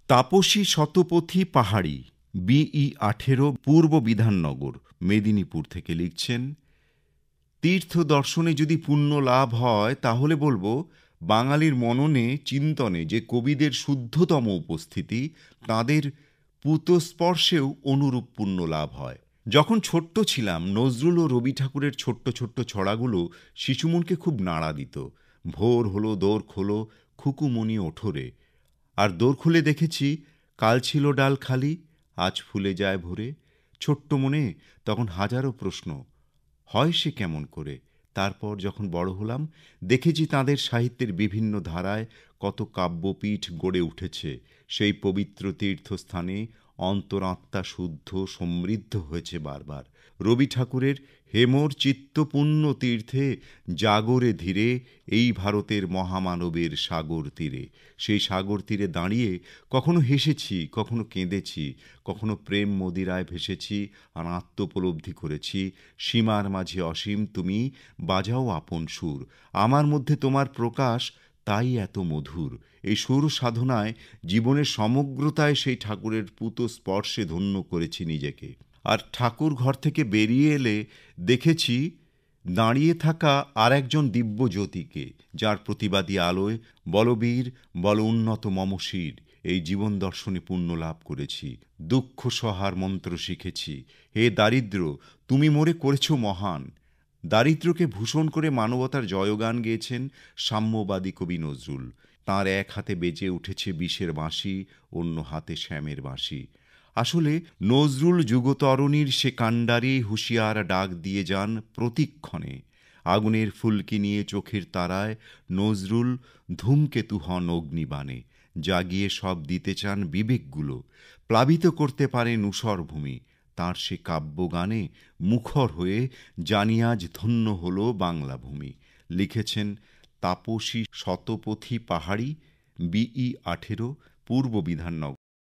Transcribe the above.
তাপসী শতপথী পাহাড়ি, বিই 18, পূর্ব বিধাননগর, মেদিনীপুর থেকে লিখছেন, তীর্থ দর্শনে যদি পুণ্য লাভ হয় তাহলে বলবো বাঙালির মননে চিন্তনে যে কবিদের শুদ্ধতম উপস্থিতি, তাঁদের পূতস্পর্শেও অনুরূপ পুণ্য লাভ হয়। যখন ছোট্ট ছিলাম নজরুল ও রবি ঠাকুরের ছোট্ট ছোট্ট ছড়াগুলো শিশুমনকে খুব নাড়া দিত। ভোর হলো দোর খোলো, খুকুমনি ওঠরে। আর দোর খুলে দেখেছি কাল ছিল ডাল খালি, আজ ফুলে যায় ভরে। ছোট্ট মনে তখন হাজারো প্রশ্ন, হয় সে কেমন করে। তারপর যখন বড় হলাম দেখেছি তাঁদের সাহিত্যের বিভিন্ন ধারায় কত কাব্যপীঠ গড়ে উঠেছে। সেই পবিত্র তীর্থস্থানে অন্তরাত্মা শুদ্ধ সমৃদ্ধ হয়েছে বারবার। রবি ঠাকুরের হেমর চিত্তপুণ্য তীর্থে জাগরে ধীরে, এই ভারতের মহামানবের সাগর তীরে। সেই সাগর তীরে দাঁড়িয়ে কখনো হেসেছি, কখনো কেঁদেছি, কখনো প্রেম মদিরায় ভেসেছি আর আত্মোপলব্ধি করেছি, সীমার মাঝে অসীম তুমি, বাজাও আপন সুর, আমার মধ্যে তোমার প্রকাশ, তাই এত মধুর। এই সুর সাধনায় জীবনের সমগ্রতায় সেই ঠাকুরের পূত স্পর্শে ধন্য করেছি নিজেকে। আর ঠাকুর ঘর থেকে বেরিয়ে এলে দেখেছি দাঁড়িয়ে থাকা আর একজন দিব্য জ্যোতিকে, যার প্রতিবাদী আলোয় বলবীর বল উন্নত মমশির এই জীবন দর্শনে পুণ্য লাভ করেছি। দুঃখ সহার মন্ত্র শিখেছি। হে দারিদ্র, তুমি মোরে করেছ মহান। দারিদ্র্যকে ভূষণ করে মানবতার জয়গান গেয়েছেন সাম্যবাদী কবি নজরুল। তাঁর এক হাতে বেজে উঠেছে বিষের বাঁশি, অন্য হাতে শ্যামের বাঁশি। আসলে নজরুল যুগতরণীর সে কাণ্ডারি হুঁশিয়ার ডাক দিয়ে যান প্রতিক্ষণে। আগুনের ফুলকি নিয়ে চোখের তারায় নজরুল ধূমকেতু হন অগ্নিবাণে। জাগিয়ে সব দিতে চান বিবেকগুলো, প্লাবিত করতে পারে ঊষর ভূমি। তাঁর সে কাব্যগানে মুখর হয়ে জানি আজ ধন্য হল বাংলা ভূমি। লিখেছেন তাপসী শতপথী পাহাড়ি, বিই 18, পূর্ব বিধাননগর।